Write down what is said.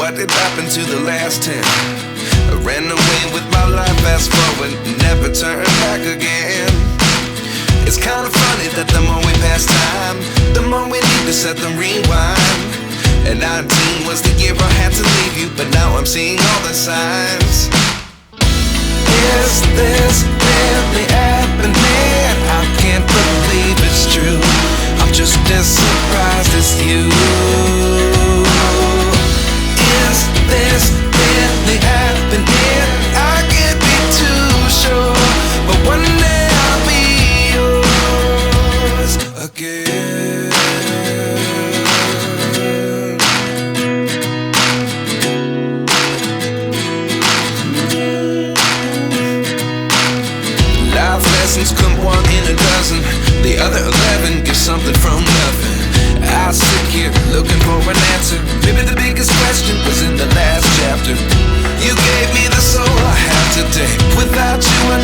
what did happen to the last 10? I ran away with my life, fast forward, never turn back again. It's kind of funny that the more we pass time, the more we need to set them rewind. And 19 was the year I had to leave you, but now I'm seeing all the signs. Is this really happening? I can't believe it's true. I'm just as surprised as you. Is this really happening? I can't be too sure, but one day I'll be yours again. Life lessons come one in a dozen. The other 11 get something from nothing. I sit here looking for an answer. Maybe the biggest question,